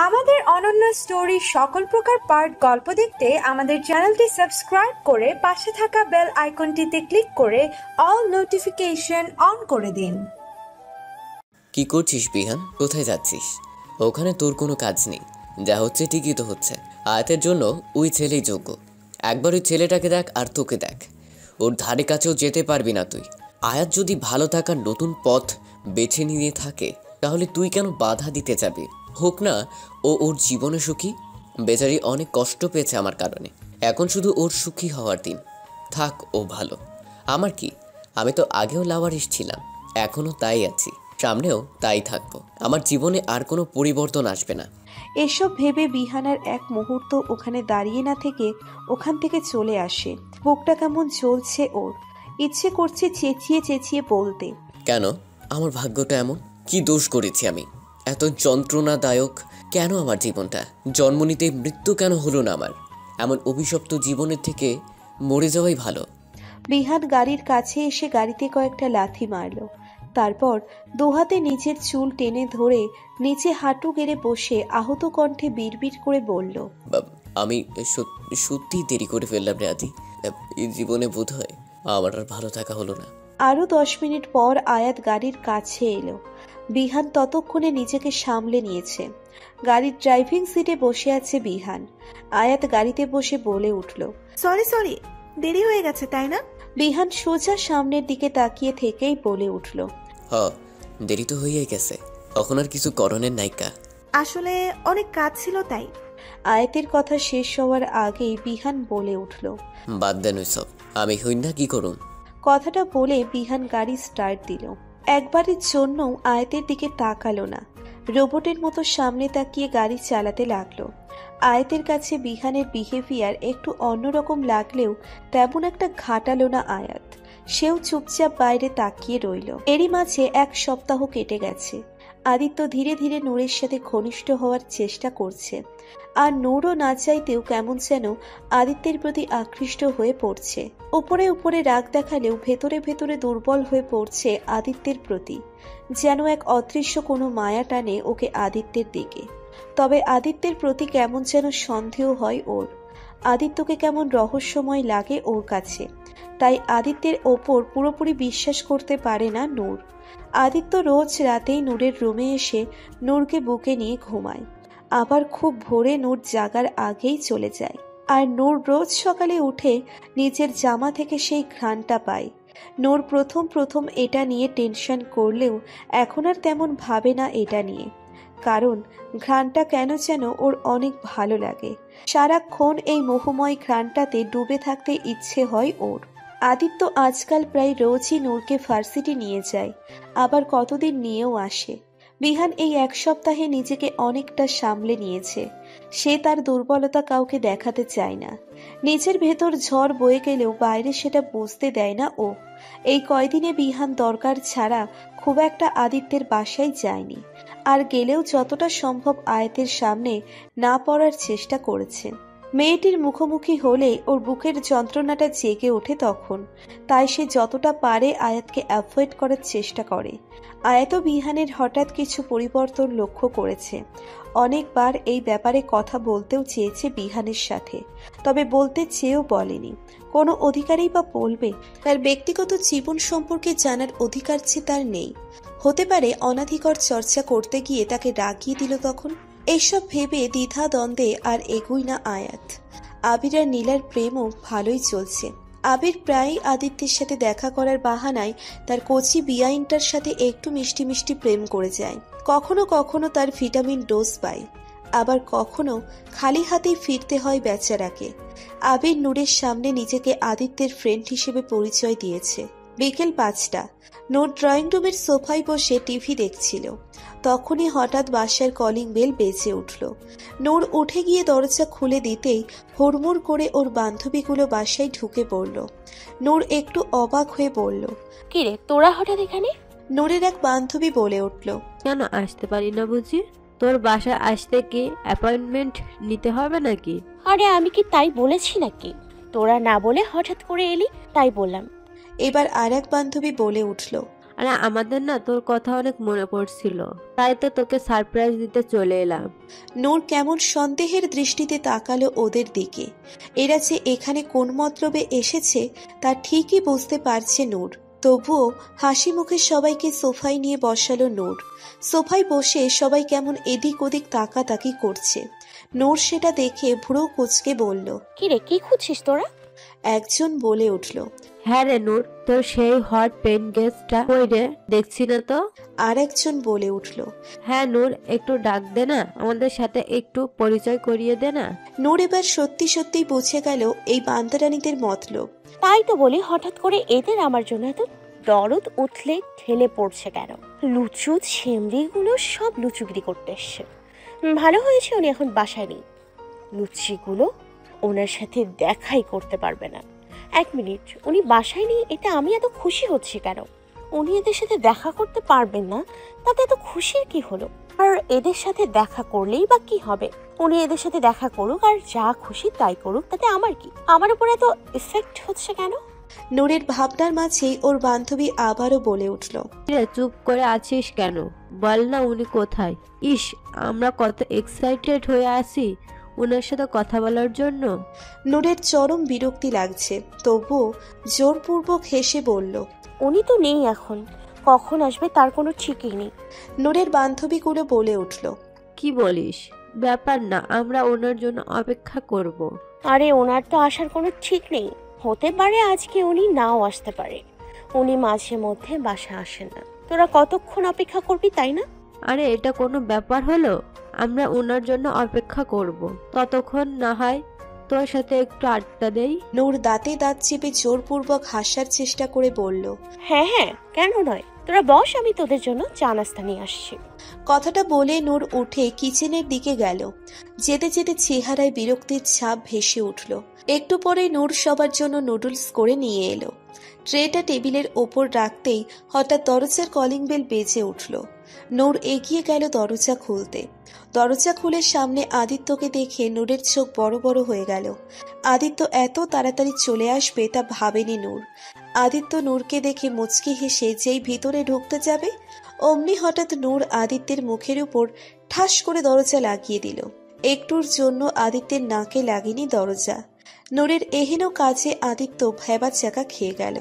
আমাদের অনন্য স্টোরি সকল প্রকার পার্ট গল্প দেখতে আমাদের চ্যানেলটি সাবস্ক্রাইব করে পাশে থাকা বেল আইকনটিতে ক্লিক করে অল নোটিফিকেশন অন করে দিন। কি করছিস বিহান? কোথায় যাচ্ছিস? ওখানে তোর কোনো কাজ নেই, যা হচ্ছে ঠিকই তো হচ্ছে। আয়াতের জন্য ওই ছেলেই যোগ্য। একবার ওই ছেলেটাকে দেখ আর তোকে দেখ, ওর ধারে কাছেও যেতে পারবি না তুই। আয়াত যদি ভালো থাকার নতুন পথ বেছে নিয়ে থাকে তাহলে তুই কেন বাধা দিতে যাবি? হোক না ওর জীবনে সুখী। বেচারি অনেক কষ্ট পেয়েছে আমার কারণে, এখন শুধু ওর সুখী হওয়ার দিন। থাক, ও ভালো। আমার কি, আমি তো আগেও লাওয়ারিস ছিলাম, এখনও তাই আছি, সামনেও তাই থাকবো। আমার জীবনে আর কোনো পরিবর্তন আসবে না। এসব ভেবে বিহানার এক মুহূর্ত ওখানে দাঁড়িয়ে না থেকে ওখান থেকে চলে আসে। বুকটা কেমন চলছে ওর, ইচ্ছে করছে চেঁচিয়ে চেঁচিয়ে বলতে। কেন? আমার ভাগ্যটা এমন? কি দোষ করেছি আমি? এত যন্ত্রণাদায়ক কেন আমার জীবনটা? জন্ম নিতে মৃত্যু কেন হলো না আমার? এমন অভিশপ্ত জীবনের থেকে মরে যাওয়াই ভালো। বিহান গাড়ির কাছে এসে গাড়িতে কয়েকটা লাথি মারল, তারপর দুহাতে নিচের চুল টেনে ধরে নিচে হাঁটু গেড়ে বসে আহত কণ্ঠে বিড়বিড় করে বলল, আমি সত্যি দেরি করে ফেললাম রে আদি। এই জীবনে বোধ হয় আমার আর ভালো থাকা হলো না। আরো 10 মিনিট পর আয়াত গাড়ির কাছে এলো। বিহান ততক্ষণে নিজেকে সামলে নিয়েছে। গাড়ির ড্রাইভিং সিটে বসে আছে বিহান। আয়াত গাড়িতে বসে বলে উঠল, সরি, দেরি হয়ে গেছে তাই না? বিহান সোজা সামনের দিকে তাকিয়ে থেকেই বলে উঠল, দেরি তো হয়েই গেছে, তখন আর কিছু করণের নাইকা। আসলে অনেক কাজ ছিল তাই। আয়াতের কথা শেষ হওয়ার আগেই বিহান বলে উঠল, বাদ দেন ওইসব, আমি হই না কি করুন। কথাটা বলে বিহান গাড়ি স্টার্ট দিল। একবারের জন্য আয়াতের দিকে তাকালো না, রোবটের মতো সামনে তাকিয়ে গাড়ি চালাতে লাগলো। আয়াতের কাছে বিহানের বিহেভিয়ার একটু অন্যরকম লাগলেও তেমন একটা ঘাটালো না আয়াত। সেও চুপচাপ বাইরে তাকিয়ে রইল। এরই মাঝে 1 সপ্তাহ কেটে গেছে। আদিত্য ধীরে ধীরে নূরের সাথে ঘনিষ্ঠ হওয়ার চেষ্টা করছে, আর নূরও না চাইতেও কেমন যেন আদিত্যের প্রতি আকৃষ্ট হয়ে পড়ছে। উপরে উপরে রাগ দেখালেও ভেতরে ভেতরে দুর্বল হয়ে পড়ছে আদিত্যের প্রতি, যেন এক অদৃশ্য কোনো মায়া টানে ওকে আদিত্যের দিকে। তবে আদিত্যের প্রতি কেমন যেন সন্দেহ হয় ওর। আদিত্যকে কেমন রহস্যময় লাগে ওর কাছে, তাই আদিত্যের ওপর পুরোপুরি বিশ্বাস করতে পারে না নূর। আদিত্য রোজ রাতেই নূরের রুমে এসে নূরকে বুকে নিয়ে ঘুমায়, আবার খুব ভোরে নূর জাগার আগেই চলে যায়। আর নূর রোজ সকালে উঠে নিজের জামা থেকে সেই ঘ্রাণটা পায়। নূর প্রথম প্রথম এটা নিয়ে টেনশন করলেও এখন আর তেমন ভাবে না এটা নিয়ে, কারণ ঘ্রাণটা কেন যেন ওর অনেক ভালো লাগে। সারাক্ষণ এই মোহময় ঘ্রাণটাতে ডুবে থাকতে ইচ্ছে হয় ওর। আদিত্য আজকাল প্রায় রোজই নূরকে ভার্সিটি নিয়ে যায়, আবার কতদিন নিয়েও আসে। বিহান এই 1 সপ্তাহে নিজেকে অনেকটা সামলে নিয়েছে। সে তার দুর্বলতা কাউকে দেখাতে চায় না। নিজের ভেতর ঝড় বয়ে গেলেও বাইরে সেটা বুঝতে দেয় না ও। এই কয়দিনে বিহান দরকার ছাড়া খুব একটা আদিত্যের বাসায় যায়নি, আর গেলেও যতটা সম্ভব আয়াতের সামনে না পড়ার চেষ্টা করেছে। মেয়েটির মুখোমুখি হলে ওর বুকের যন্ত্রণাটা জেগে ওঠে তখন, তাই সে যতটা পারে আয়াতকে অ্যাভয়েড করার চেষ্টা করে। আয়াতও বিহানের হঠাৎ কিছু পরিবর্তন লক্ষ্য করেছে। অনেকবার এই ব্যাপারে কথা বলতেও চেয়েছে বিহানের সাথে, তবে বলতে চেয়েও বলেনি। কোনো অধিকারই বা বলবে? তার ব্যক্তিগত জীবন সম্পর্কে জানার অধিকার যে তার নেই। হতে পারে অনাধিকার চর্চা করতে গিয়ে তাকে রাগিয়ে দিল তখন। এইসব ভেবে দ্বিধা দ্বন্দ্বে আর এগোয় না আয়াত। আবির আর নীলার প্রেমও ভালোই চলছে। আবির প্রায়ই আদিত্যের সাথে দেখা করার বাহানায় তার কচি বিয়াইনটার সাথে একটু মিষ্টি মিষ্টি প্রেম করে যায়। কখনো কখনো তার ভিটামিন ডোজ পায়, আবার কখনো খালি হাতেই ফিরতে হয় বেচারাকে। আবির নূরের সামনে নিজেকে আদিত্যের ফ্রেন্ড হিসেবে পরিচয় দিয়েছে। বিকেল 5টা, নূর ড্রয়িং রুমের সোফায় বসে টিভি দেখছিল। তখনই হঠাৎ বাসার কলিং বেল বেজে উঠল। নূর উঠে গিয়ে দরজা খুলে দিতেই হুড়মুড় করে ওর বান্ধবীগুলো বাসায় ঢুকে পড়ল। নূর একটু অবাক হয়ে বলল, কিরে তোরা হঠাৎ এখানে? নূরের এক বান্ধবী বলে উঠল, কেন আসতে পারি না বুঝি? তোর বাসায় আসতে কি অ্যাপয়েন্টমেন্ট নিতে হবে নাকি? আরে আমি কি তাই বলেছি নাকি? তোরা না বলে হঠাৎ করে এলি তাই বললাম। এবার আর এক বান্ধবী বলে উঠল, আরে আমাদের না তোর কথা অনেক মনে পড়ছিল, তাই তো তোকে সারপ্রাইজ দিতে চলে এলাম। নূর কেমন সন্দেহের দৃষ্টিতে তাকালো ওদের দিকে। এরা যে এখানে কোন মতলবে এসেছে তা ঠিকই বুঝতে পারছে নূর। তবুও হাসি মুখে সবাইকে সোফায় নিয়ে বসালো নূর। সোফায় বসে সবাই কেমন এদিক ওদিক তাকাতাকি করছে। নূর সেটা দেখে ভ্রু কুঁচকে বলল, কিরে কি খুঁজছিস তোরা? একজন বলে উঠল। হ্যাঁ রে নূর, তোর সেই হট পেন গেস্টটা কই রে, দেখছি না তো। আর একজন বলে উঠল। হ্যাঁ নূর, একটু ডাক দে না, আমাদের সাথে একটু পরিচয় করিয়ে দে না। নূর এবার সত্যি সত্যি বুঝে গেল এই বান্দারানীদের মতলব। তাই তো বলি, হঠাৎ করে এদের আমার জন্য এত দরদ উঠলে ঠেলে পড়ছে কেন? লুচু ছেমড়িগুলো সব লুচুগিরি করতে এসছে। ভালো হয়েছে উনি এখন বাসায় নেই, লুচিগুলো ওনার সাথে দেখাই করতে পারবে না। এক মিনিট, উনি বাসায় নেই এটা আমি এত খুশি হচ্ছি কেন? উনি এদের সাথে দেখা করতে পারবেন না, তাতে এত খুশির কি হলো? আর এদের সাথে দেখা করলেই বা কি হবে? উনি এদের সাথে দেখা করুক আর যা খুশি তাই করুক, তাতে আমার কি? আমার উপর এত এফেক্ট হচ্ছে কেন? নূরের ভাবনার মাঝেই ওর বান্ধবী আবারও বলে উঠল। চুপ করে আছিস কেন, বল না উনি কোথায়? ইস, আমরা কত এক্সাইটেড হয়ে আছি ওনার সাথে কথা বলার জন্য। নূরের চরম বিরক্তি লাগছে, তবুও জোরপূর্বক হেসে বলল, উনি তো নেই এখন, কখন আসবে তার কোনো ঠিকই নেই। নূরের বান্ধবীগুলো বলে উঠল। কি বলিস? ব্যাপার না, আমরা ওনার জন্য অপেক্ষা করব। আরে ওনার তো আসার কোনো ঠিক নেই, হতে পারে আজকে উনি নাও আসতে পারে। উনি মাঝে মধ্যে বাসা আসেন না, তোরা কতক্ষণ অপেক্ষা করবি তাই না? আরে এটা কোনো ব্যাপার হলো? আমরা ওনার জন্য অপেক্ষা করব, ততক্ষণ না হয় তোর সাথে একটু আড্ডা দেই। নূর দাঁতে দাঁত চেপে জোরপূর্বক হাসার চেষ্টা করে বলল, হ্যাঁ হ্যাঁ, কেন নয়, তোরা বস, আমি তোদের জন্য চা নাস্তা নিয়ে আসছি। কথাটা বলে নূর উঠে কিচেনের দিকে গেল। যেতে যেতে চেহারায় বিরক্তির ছাপ ভেসে উঠল। একটু পরে নূর সবার জন্য নুডলস করে নিয়ে এলো। ট্রেটা টেবিলের ওপর রাখতেই হঠাৎ দরজার কলিং বেল বেজে উঠল। নূর এগিয়ে গেল দরজা খুলতে। দরজা খুলে সামনে আদিত্যকে দেখে নূরের চোখ বড় বড় হয়ে গেল। আদিত্য এত তাড়াতাড়ি চলে আসবে তা ভাবেনি নূর। আদিত্য নূরকে দেখে মুচকি হেসে যেই ভিতরে ঢুকতে যাবে, অমনি হঠাৎ নূর আদিত্যের মুখের উপর ঠাস করে দরজা লাগিয়ে দিল। একটুর জন্য আদিত্যের নাকে লাগেনি দরজা। নূরের এহেন কাজে আদিত্য ভেবা চাকা খেয়ে গেল।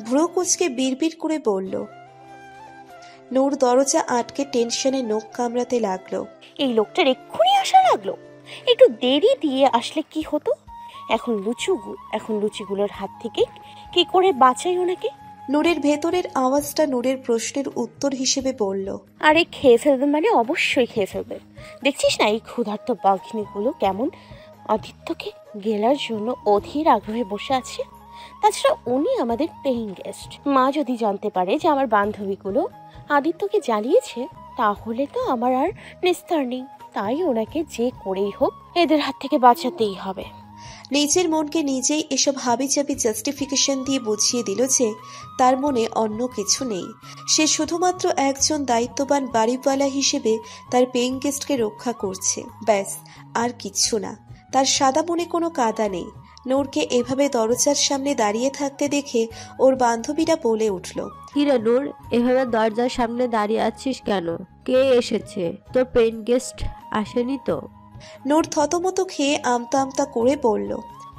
ভ্রু কুচকে বিড়বিড় করে বলল। নূর দরজা আটকে টেনশনে নখ কামড়াতে লাগলো। এই লোকটার এক্ষুনি আসা লাগলো, একটু দেরি দিয়ে আসলে কি হতো? এখন লুচিগুলোর হাত থেকে কি করে বাঁচাই ওনাকে? নূরের ভেতরের আওয়াজটা নূরের প্রশ্নের উত্তর হিসেবে বলল, আরে খেয়ে ফেলবে মানে অবশ্যই খেয়ে ফেলবে। দেখছিস না এই ক্ষুধার্ত বাঘিনীগুলো কেমন আদিত্যকে গেলার জন্য অধীর আগ্রহে বসে আছে। তাছাড়া উনি আমাদের পেইং গেস্ট, মা যদি জানতে পারে যে আমার বান্ধবীগুলো আদিত্যকে জ্বালিয়েছে তাহলে তো আমার আর নিস্তার নেই। তাই ওনাকে যে করেই হোক এদের হাত থেকে বাঁচাতেই হবে। নিজের মনকে নিজেই এসব হাবিজাবি জাস্টিফিকেশন দিয়ে বুঝিয়ে দিল যে তার মনে অন্য কিছু নেই। সে শুধুমাত্র একজন দায়িত্ববান বাড়িওয়ালা হিসেবে তার পেইং গেস্টকে রক্ষা করছে, ব্যাস, আর কিচ্ছু না। তার সাদা মনে কোনো কাদা নেই। নূরকে এভাবে দরজার সামনে দাঁড়িয়ে থাকতে দেখে ওর বান্ধবীরা বলে উঠল, কিরে নূর, এভাবে দরজার সামনে দাঁড়িয়ে আছিস কেন? কে এসেছে? তোর পেইন গেস্ট আসেনি তো? নূর থতমত খেয়ে আমতা আমতা করে বলল,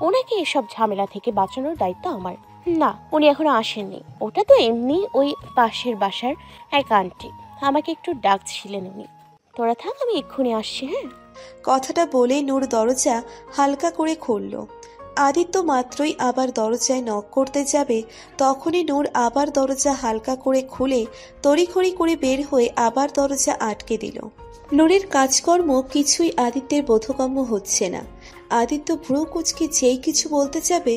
ওনাকে এসব ঝামেলা থেকে বাঁচানোর দায়িত্ব আমার। না, উনি এখনো আসেননি। ওটা তো এমনি ওই পাশের বাসার এক আন্টি আমাকে একটু ডাকছিলেন উনি। তোরা থাক, আমি এক্ষুনি আসছি। হ্যাঁ। কথাটা বলে নূর দরজা হালকা করে খুলল। আদিত্য মাত্রই আবার দরজায় নক করতে যাবে, তখনই নূর আবার দরজা হালকা করে খুলে তড়িঘড়ি করে বের হয়ে আবার দরজা আটকে দিল। নূরের কাজকর্ম কিছুই আদিত্যের বোধগম্য হচ্ছে না। আদিত্য ভ্রু কুচকে যেই কিছু বলতে যাবে,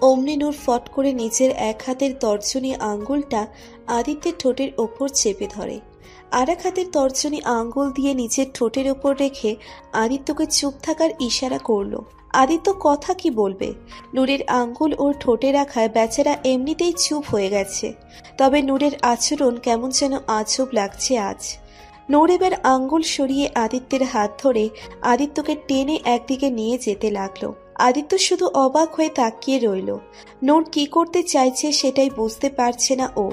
অমনি নূর ফট করে নিজের এক হাতের তর্জনী আঙ্গুলটা আদিত্যের ঠোঁটের ওপর চেপে ধরে। আর এক হাতের তর্জনী আঙ্গুল দিয়ে নিজের ঠোঁটের ওপর রেখে আদিত্যকে চুপ থাকার ইশারা করলো। আদিত্য কথা কি বলবে? নূরের আঙ্গুল ওর ঠোঁটে রাখায় বেচারা এমনিতেই চুপ হয়ে গেছে। তবে নূরের আচরণ কেমন যেন আজব লাগছে আজ। নূর এবার আঙ্গুল সরিয়ে আদিত্যের হাত ধরে আদিত্যকে টেনে একদিকে নিয়ে যেতে লাগলো। আদিত্য শুধু অবাক হয়ে তাকিয়ে রইল। নূর কি করতে চাইছে সেটাই বুঝতে পারছে না ও।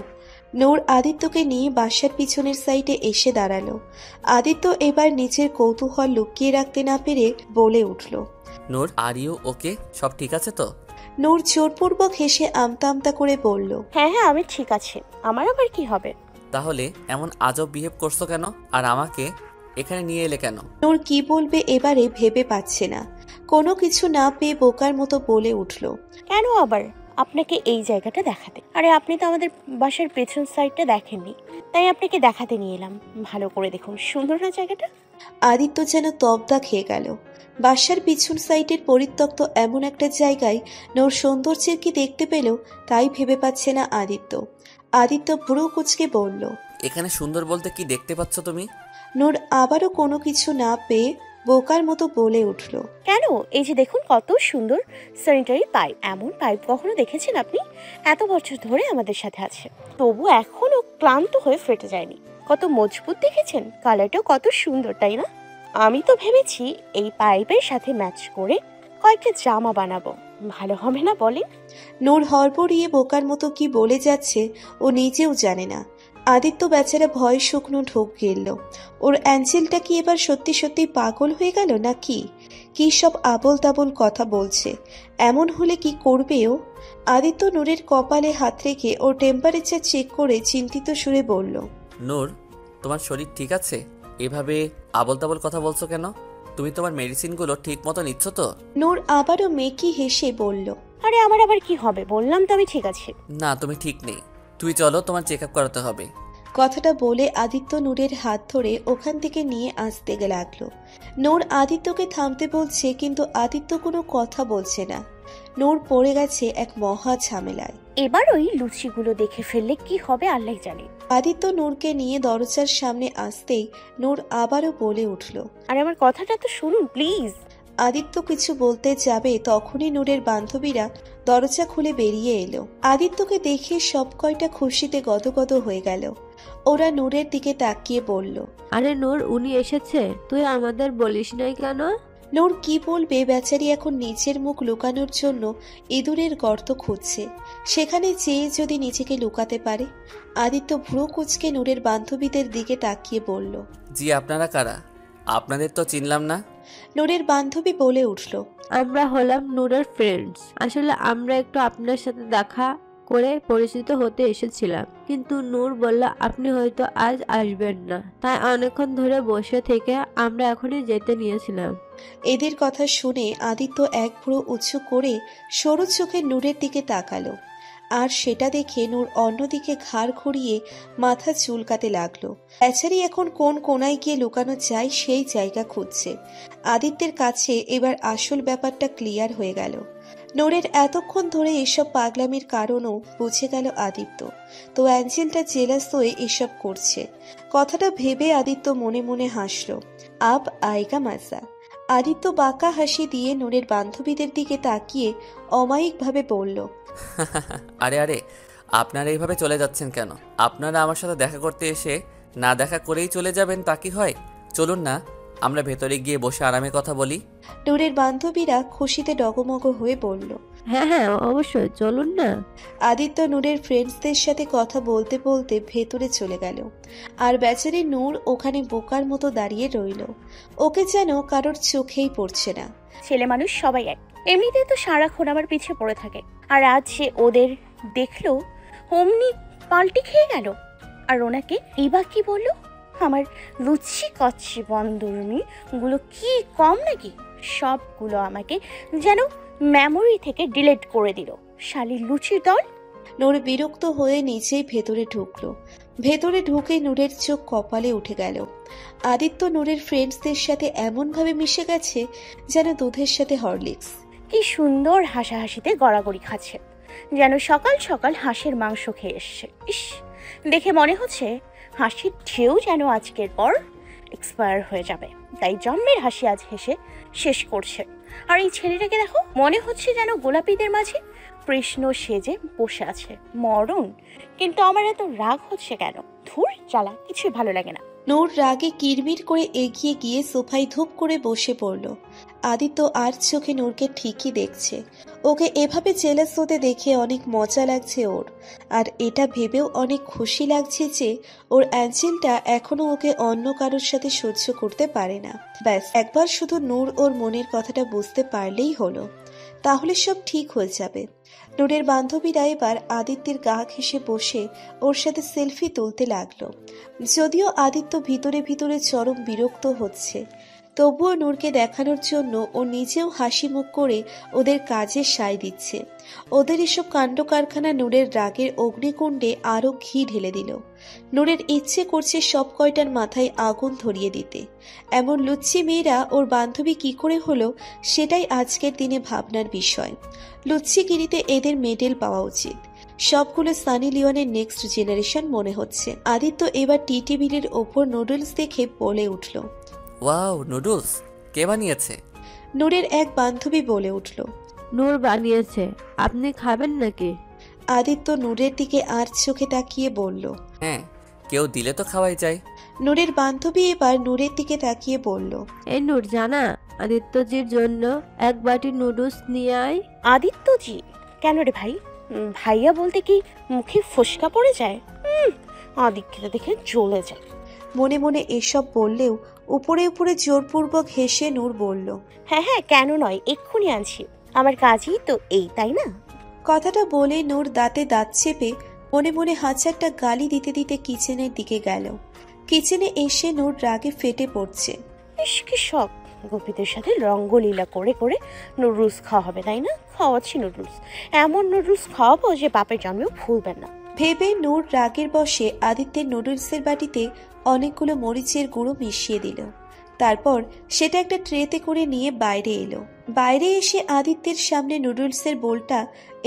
নূর আদিত্যকে নিয়ে বাসার পিছনের সাইডে এসে দাঁড়ালো। আদিত্য এবার নিজের কৌতূহল লুকিয়ে রাখতে না পেরে বলে উঠল, নূর, আর ইউ ওকে? সব ঠিক আছে তো? নূর জোরপূর্বক হেসে আমতা আমতা করে বলল, হ্যাঁ হ্যাঁ, আমি ঠিক আছে। আমার আবার কি হবে? তাহলে এমন আজব বিহেভ করছো কেন, আর আমাকে এখানে নিয়ে এলে কেন? নূর কি বলবে এবারে ভেবে পাচ্ছে না। কোনো কিছু না পেয়ে বোকার মতো বলে উঠল, কেন আবার? আপনাকে এই জায়গাটা দেখাতে। আরে আপনি তো আমাদের বাসার পেছন সাইডটা দেখেননি, তাই আপনাকে দেখাতে নিয়ে এলাম। ভালো করে দেখুন, সুন্দর না জায়গাটা? আদিত্য যেন তবদা খেয়ে গেল। বাসার পিছন সাইডের পরিত্যক্ত এমন একটা জায়গায় নূর সৌন্দর্যের কি দেখতে পেল তাই ভেবে পাচ্ছে না আদিত্য। আদিত্য ভ্রু কুঁচকে বলল, এখানে সুন্দর বলতে কি দেখতে পাচ্ছ তুমি? নূর আবারও কোনো কিছু না পেয়ে বোকার মতো বলে উঠল, কেন? এই যে দেখুন কত সুন্দর স্যানিটারি পাইপ। এমন পাইপ কখনো দেখেছেন আপনি? এত বছর ধরে আমাদের সাথে আছে, তবু এখনো ক্লান্ত হয়ে ফেটে যায়নি। কত মজবুত দেখেছেন? কালারটাও কত সুন্দর, তাই না? আমি তো ভেবেছি এই পাইপের সাথে ম্যাচ করে কয়েকটা জামা বানাবো। ভালো হবে না বলেন? নূর হড়বড়িয়ে বোকার মতো কি বলে যাচ্ছে ও নিজেও জানে না। আদিত্য বেচারা ভয় শুকনো ঢোক গেল। ওর অ্যাঞ্জেলটা কি এবার সত্যি সত্যি পাগল হয়ে গেল নাকি? কি সব আবোল তাবোল কথা বলছে। এমন হলে কি করবে ও? আদিত্য নূরের কপালে হাত রেখে ওর টেম্পারেচার চেক করে চিন্তিত সুরে বলল, নূর, তোমার শরীর ঠিক আছে? এভাবে আবল তাবল কথা বলছো কেন? তুমি তোমার মেডিসিনগুলো ঠিক মতো নিচ্ছ তো? নূর আবারও মেকি হেসে বলল, আরে আমার আবার কি হবে? বললাম তো আমি ঠিক আছি। না, তুমি ঠিক নেই। তুই চলো, তোমার চেক আপ করাতে হবে। কথাটা বলে আদিত্য নূরের হাত ধরে ওখান থেকে নিয়ে আসতে লাগলো। নূর আদিত্যকে থামতে বলছে, কিন্তু আদিত্য কোনো কথা বলছে না। নূর পড়ে গেছে এক মহা ঝামেলায়। এবার ওই লুচিগুলো দেখে ফেললে কি হবে আল্লাহ জানে। আদিত্য নূরকে নিয়ে দরজার সামনে আসতেই নূর আবারও বলে উঠল, আরে আমার কথাটা তো শুনুন প্লিজ। আদিত্য কিছু বলতে যাবে তখনই নূরের বান্ধবীরা দরজা খুলে বেরিয়ে এলো। আদিত্যকে দেখে সব কয়টা খুশিতে গদগদ হয়ে গেল। ওরা নূরের দিকে তাকিয়ে বলল, আরে নূর, উনি এসেছে, তুই আমাদের বলিস নাই কেন? নূর কি বলবে, বেচারি এখন নিজের মুখ লুকানোর জন্য ইঁদুরের গর্ত খুঁজছে। সেখানে যেয়ে যদি নিজেকে লুকাতে পারে। আদিত্য ভ্রু কুঁচকে নূরের বান্ধবীদের দিকে তাকিয়ে বলল, জি, আপনারা কারা? আপনাদের তো চিনলাম না। নূরের বান্ধবী বলে উঠল, আমরা হলাম নূরের ফ্রেন্ডস। আসলে আমরা একটু আপনার সাথে দেখা করে পরিচিত হতে এসেছিলাম, কিন্তু নূর বলল আপনি হয়তো আজ আসবেন না, তাই অনেকক্ষণ ধরে বসে থেকে আমরা এখনই যেতে নিয়েছিলাম। এদের কথা শুনে আদিত্য এক ভ্রু উঁচু করে সরু চোখে নূরের দিকে তাকালো। আর সেটা দেখে নূর অন্যদিকে ঘাড় ঘুরিয়ে মাথা চুলকাতে লাগলো। বেচারি এখন কোন কোনায় গিয়ে লুকানো যায় সেই জায়গা খুঁজছে। আদিত্যের কাছে এবার আসল ব্যাপারটা ক্লিয়ার হয়ে গেল। নূরের এতক্ষণ ধরে এসব পাগলামির কারণও বুঝে গেল আদিত্য। তো অ্যাঞ্জেলটা জেলাস হয়ে এসব করছে। কথাটা ভেবে আদিত্য মনে মনে হাসলো। আব আয়েগা মজা। আদিত্য বাঁকা হাসি দিয়ে নূরের বান্ধবীদের দিকে তাকিয়ে অমায়িকভাবে বলল, আরে আরে, আপনারা এইভাবে চলে যাচ্ছেন কেন? আপনারা আমার সাথে দেখা করতে এসে না দেখা করেই চলে যাবেন তা কি হয়? চলুন না, আমরা ভেতরে গিয়ে বসে আরামে কথা বলি। নূরের বান্ধবীরা খুশিতে ডগমগ হয়ে বলল, হ্যাঁ হ্যাঁ, অবশ্যই চলুন না। আদিত্য নূরের ফ্রেন্ডসদের সাথে কথা বলতে বলতে ভেতরে চলে গেল। আর বেচারি নূর ওখানে বোকার মতো দাঁড়িয়ে রইল। ওকে যেন কারোর চোখেই পড়ছে না। ছেলে মানুষ সবাই এক, এমনিতে তো সারাক্ষণ আমার পিছে পড়ে থাকে, আর আজ সে ওদের দেখলো অমনি পাল্টি খেয়ে গেল। আর ওনাকে এবার কি বললো? আমার লুচি কচ্ছি বন্দরমি গুলো কি কম নাকি? সবগুলো আমাকে যেন মেমোরি থেকে ডিলিট করে দিল। শালি লুচির দল। নূর বিরক্ত হয়ে নিচেই ভেতরে ঢুকলো। ভেতরে ঢুকে নূরের চোখ কপালে উঠে গেল। আদিত্য নূরের ফ্রেন্ডসদের সাথে এমনভাবে মিশে গেছে যেন দুধের সাথে হরলিক্স। কি সুন্দর হাসাহাসিতে গড়াগড়ি খাচ্ছে, যেন সকাল সকাল হাঁসের মাংস খেয়ে এসছে। ইস, দেখে মনে হচ্ছে হাসির ঢেউ যেন আজকের পর এক্সপায়ার হয়ে যাবে, তাই জন্মের হাসি আজ হেসে শেষ করছে। আর এই ছেলেটাকে দেখো, মনে হচ্ছে যেন গোলাপিদের মাঝে কৃষ্ণ সেজে বসে আছে। মরণ। কিন্তু আমার এত রাগ হচ্ছে কেন? ধুর জ্বালা, কিছুই ভালো লাগে না। নূর রাগে কিরমির করে এগিয়ে গিয়ে সোফায় ধূপ করে বসে পড়ল। আদিত্য আর চোখে নূরকে ঠিকই দেখছে। ওকে এভাবে জেলাস হতে দেখে অনেক মজা লাগছে ওর, আর এটা ভেবেও অনেক খুশি লাগছে যে ওর অ্যাঞ্জেলটা এখনো ওকে অন্য কারোর সাথে সহ্য করতে পারে না। ব্যাস একবার শুধু নূর ওর মনের কথাটা বুঝতে পারলেই হলো, তাহলে সব ঠিক হয়ে যাবে। নূরের বান্ধবীরা এবার আদিত্যের গা ঘেঁষে বসে ওর সাথে সেলফি তুলতে লাগলো। যদিও আদিত্য ভিতরে ভিতরে চরম বিরক্ত হচ্ছে, তবুও নূরকে দেখানোর জন্য ও নিজেও হাসি মুখ করে ওদের কাজে সায় দিচ্ছে। ওদের এসব কাণ্ড কারখানা নূরের রাগের অগ্নিকুণ্ডে আরো ঘি ঢেলে দিল। নূরের ইচ্ছে করছে সব কয়টার মাথায় আগুন ধরিয়ে দিতে। এমন লুচ্চি মেয়েরা ওর বান্ধবী কি করে হলো সেটাই আজকের দিনে ভাবনার বিষয়। লুচ্চিগিরিতে এদের মেডেল পাওয়া উচিত। সবগুলো সানি লিওনের নেক্সট জেনারেশন মনে হচ্ছে। আদিত্য এবার টি টেবিলের ওপর নুডলস দেখে বলে উঠল, ওয়াও, নুডলস কে বানিয়েছে? নূরের এক বান্ধবী বলে উঠল, নূর বানিয়েছে, আপনি খাবেন নাকি? আদিত্য নূরের দিকে আর চোখে তাকিয়ে বলল, হ্যাঁ, কেউ দিলে তো খাওয়াই যায়। নূরের বান্ধবী এবার নূরের দিকে তাকিয়ে বলল, এই নূর জানা, আদিত্যজির জন্য এক বাটি নুডলস নিয়ে আয়। আদিত্যজি? কেন রে ভাই? ভাইয়া বলতে কি মুখে ফোসকা পড়ে যায়? আদিত্যকে দেখে জ্বলে যায়। মনে মনে এসব বললেও উপরে উপরে জোরপূর্বক হেসে নূর বলল, হ্যাঁ হ্যাঁ, কেন নয়, এক্ষুনি আনছি। আমার কাজই তো এই, তাই না? কথাটা বলে নূর দাঁতে দাঁত চেপে মনে মনে হাজারটা গালি দিতে দিতে কিচেনের দিকে গেল। কিচেনে এসে নূর রাগে ফেটে পড়ছে। ইস, কি শখ! গোপীদের সাথে রঙ্গলীলা করে করে নুডলস খাওয়া হবে, তাই না? খাওয়াচ্ছি নুডলস, এমন নুডলস খাওয়াবো যে বাপের জন্মেও ভুলবেন না। ভেবে নূর রাগের বশে আদিত্যের নুডলসের বাটিতে অনেকগুলো মরিচের গুঁড়ো মিশিয়ে দিল। তারপর সেটা একটা ট্রেতে করে নিয়ে বাইরে এলো। বাইরে এসে আদিত্যের সামনে নুডলসের বোলটা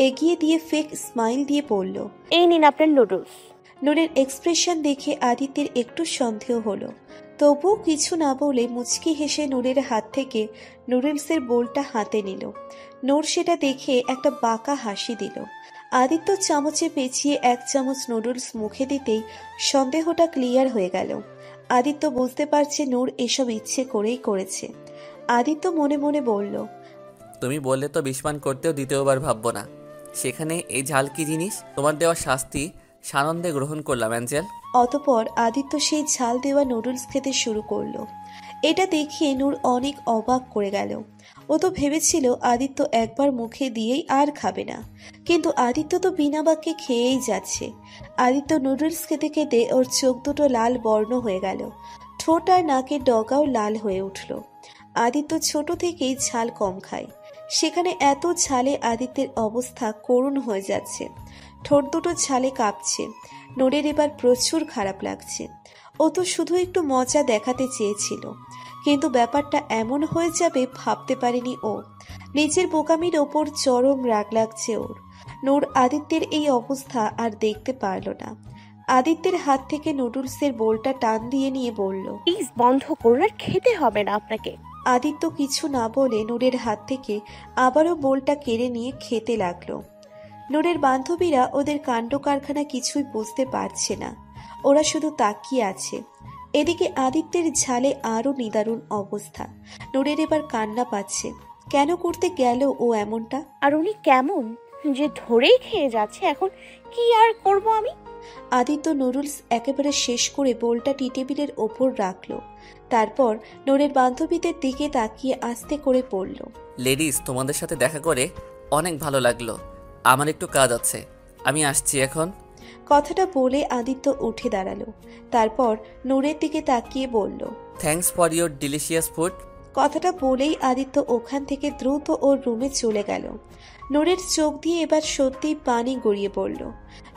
এগিয়ে দিয়ে ফেক স্মাইল দিয়ে বলল, এই নিন আপনার নুডলস। নূরের এক্সপ্রেশন দেখে আদিত্যের একটু সন্দেহ হলো, তবুও কিছু না বলে মুচকি হেসে নূরের হাত থেকে নুডলসের বোলটা হাতে নিল। নূর সেটা দেখে একটা বাঁকা হাসি দিল। আদিত্য চামচে পেঁচিয়ে এক চামচ নুডলস মুখে দিতেই সন্দেহটা ক্লিয়ার হয়ে গেল। আদিত্য বুঝতে পারছে নূর এসব ইচ্ছে করেই করেছে। আদিত্য মনে মনে বলল, তুমি বললে তো বিস্মান করতেও দ্বিতীয়বার ভাববো না। সেখানে এই ঝাল কি জিনিস? তোমার দেওয়া শাস্তি সানন্দে গ্রহণ করলাম অ্যাঞ্জেল। অতপর আদিত্য সেই ঝাল দেওয়া নুডলস খেতে শুরু করলো। এটা দেখে নূর অনেক অবাক করে গেল। ও তো ভেবেছিল আদিত্য একবার মুখে দিয়েই আর খাবে না, কিন্তু আদিত্য তো বিনা বাক্যে খেয়েই যাচ্ছে। আদিত্য নুডলস খেতে খেতে ওর চোখ দুটো লাল বর্ণ হয়ে গেল, ঠোঁট আর নাকের ডগাও লাল হয়ে উঠল। আদিত্য ছোট থেকেই ঝাল কম খায়, সেখানে এত ঝালে আদিত্যের অবস্থা করুণ হয়ে যাচ্ছে। ঠোঁট দুটো ঝালে কাঁপছে। নূরের এবার প্রচুর খারাপ লাগছে। ও তো শুধু একটু মজা দেখাতে চেয়েছিল, কিন্তু ব্যাপারটা এমন হয়ে যাবে ভাবতে পারেনি ও। নিজের বোকামির ওপর চরম রাগ লাগছে ওর। নূর আদিত্যের এই অবস্থা আর দেখতে পারল না। আদিত্যের হাত থেকে নুডলসের বোলটা টান দিয়ে নিয়ে বলল, প্লিজ বন্ধ করুন, আর খেতে হবে না আপনাকে। আদিত্য কিছু না বলে নূরের হাত থেকে আবারও বোলটা কেড়ে নিয়ে খেতে লাগলো। নূরের বান্ধবীরা ওদের কাণ্ড কারখানা কিছুই বুঝতে পারছে না, ওরা শুধু তাকিয়ে আছে। এদিকে আদিত্যের ঝালে আরো নিদারুণ অবস্থা। নূরের এবার কান্না পাচ্ছে। কেন করতে গেল ও এমনটা? আর উনি কেমন যে ধরেই খেয়ে যাচ্ছে, এখন কি আর করব আমি? আদিত্য নুডলস একেবারে শেষ করে বোলটা টি টেবিলের ওপর রাখলো। তারপর নূরের বান্ধবীদের দিকে তাকিয়ে আস্তে করে পড়ল, লেডিস, তোমাদের সাথে দেখা করে অনেক ভালো লাগলো। আমার একটু কাজ আছে, আমি আসছি এখন। কথাটা বলে আদিত্য উঠে দাঁড়ালো। তারপর নূরের দিকে তাকিয়ে বলল, thanks for your delicious food. কথাটা বলেই আদিত্য ওখান থেকে দ্রুত ওর রুমে চলে গেল। নূরের চোখ দিয়ে এবার সত্যিই পানি গড়িয়ে পড়ল।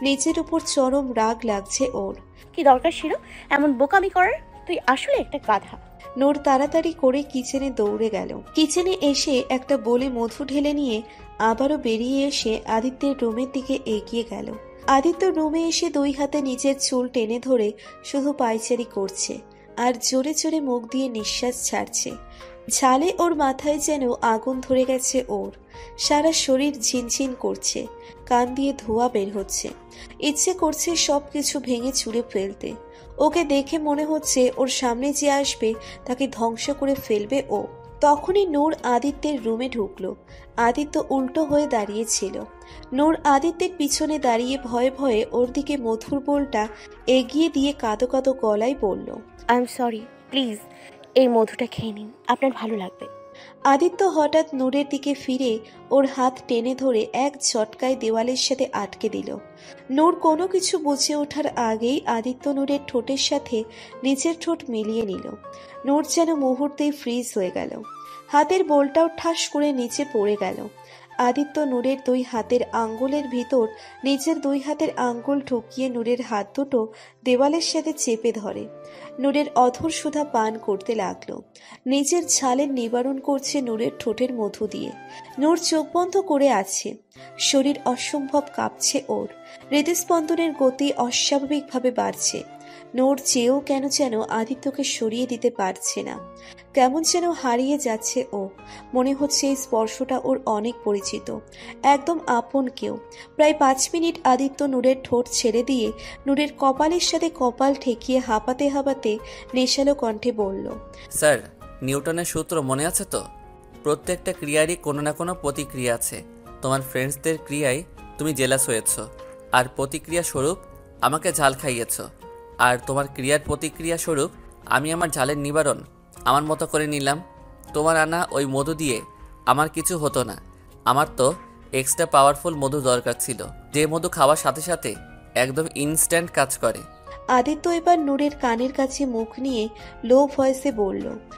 নিজের উপর চরম রাগ লাগছে ওর। কি দরকার ছিল এমন বোকামি করার? তুই আসলে একটা গাধা। নূর তাড়াতাড়ি করে কিচেনে দৌড়ে গেল। কিচেনে এসে একটা বলে মধু ঢেলে নিয়ে আবারও বেরিয়ে এসে আদিত্যের রুমের দিকে এগিয়ে গেল। আদিত্য রুমে এসে দুই হাতে নিজের চুল টেনে ধরে শুধু পায়চারি করছে আর জোরে জোরে মুখ দিয়ে নিঃশ্বাস ছাড়ছে। ঝালে ওর মাথায় যেন আগুন ধরে গেছে ওর। সারা শরীর ঝিনঝিন করছে, কান দিয়ে ধোঁয়া বের হচ্ছে। ইচ্ছে করছে সবকিছু ভেঙে চুরে ফেলতে। ওকে দেখে মনে হচ্ছে ওর সামনে যে আসবে তাকে ধ্বংস করে ফেলবে ও। তখনই নূর আদিত্যের রুমে ঢুকলো। আদিত্য উল্টো হয়ে দাঁড়িয়েছিল। নূর আদিত্যের পিছনে দাঁড়িয়ে ভয়ে ভয়ে ওর দিকে মধুর বোলটা এগিয়ে দিয়ে কাঁদো কাঁদো গলায় বলল, আই এম সরি, প্লিজ এই মধুটা খেয়ে নিন, আপনার ভালো লাগবে। আদিত্য হঠাৎ নূরের দিকে ফিরে ওর হাত টেনে ধরে এক ঝটকায় দেওয়ালের সাথে আটকে দিল। নূর কোনো কিছু বুঝে ওঠার আগেই আদিত্য নূরের ঠোঁটের সাথে নিচের ঠোঁট মিলিয়ে নিল। নূর যেন মুহূর্তেই ফ্রিজ হয়ে গেল। হাতের বোলটাও ঠাস করে নিচে পড়ে গেল। আদিত্য নূরের দুই হাতের আঙ্গুলের ভিতর নিজের দুই হাতের আঙ্গুল ঢুকিয়ে নূরের হাত দুটো দেওয়ালের সাথে চেপে ধরে নূরের অধর সুধা পান করতে লাগলো। নিজের ঝালের নিবারণ করছে নূরের ঠোঁটের মধু দিয়ে। নূর চোখ বন্ধ করে আছে। শরীর অসম্ভব কাঁপছে ওর। হৃদস্পন্দনের গতি অস্বাভাবিকভাবে বাড়ছে। নূর চেয়েও কেন যেন আদিত্যকে সরিয়ে দিতে পারছে না। কেমন যেন হারিয়ে যাচ্ছে ও। মনে হচ্ছে এই স্পর্শটা ওর অনেক পরিচিত, একদম আপন কেউ। প্রায় 5 মিনিট আদিত্য নূরের ঠোঁট ছেড়ে দিয়ে নূরের কপালের সাথে কপাল ঠেকিয়ে হাঁপাতে হাঁপাতে নেশালো কণ্ঠে বলল, স্যার, নিউটনের সূত্র মনে আছে তো? প্রত্যেকটা ক্রিয়ারই কোনো না কোনো প্রতিক্রিয়া আছে। তোমার ফ্রেন্ডসদের ক্রিয়ায় তুমি জেলাস হয়েছ, আর প্রতিক্রিয়া স্বরূপ আমাকে ঝাল খাইয়েছ। আর তোমার ক্রিয়ার প্রতিক্রিয়া স্বরূপ আমি আমার ঝালের নিবারণ আমার মতো করে নিলাম। তোমার আনা ওই মধু দিয়ে আমার কিছু হতো না। আমার তো এক্সট্রা পাওয়ারফুল মধু দরকার ছিল, যে মধু খাওয়ার সাথে সাথে একদম ইনস্ট্যান্ট কাজ করে। আদিত্য এবার নূরের কানের কাছে মুখ নিয়ে লো ভয়েসে বলল,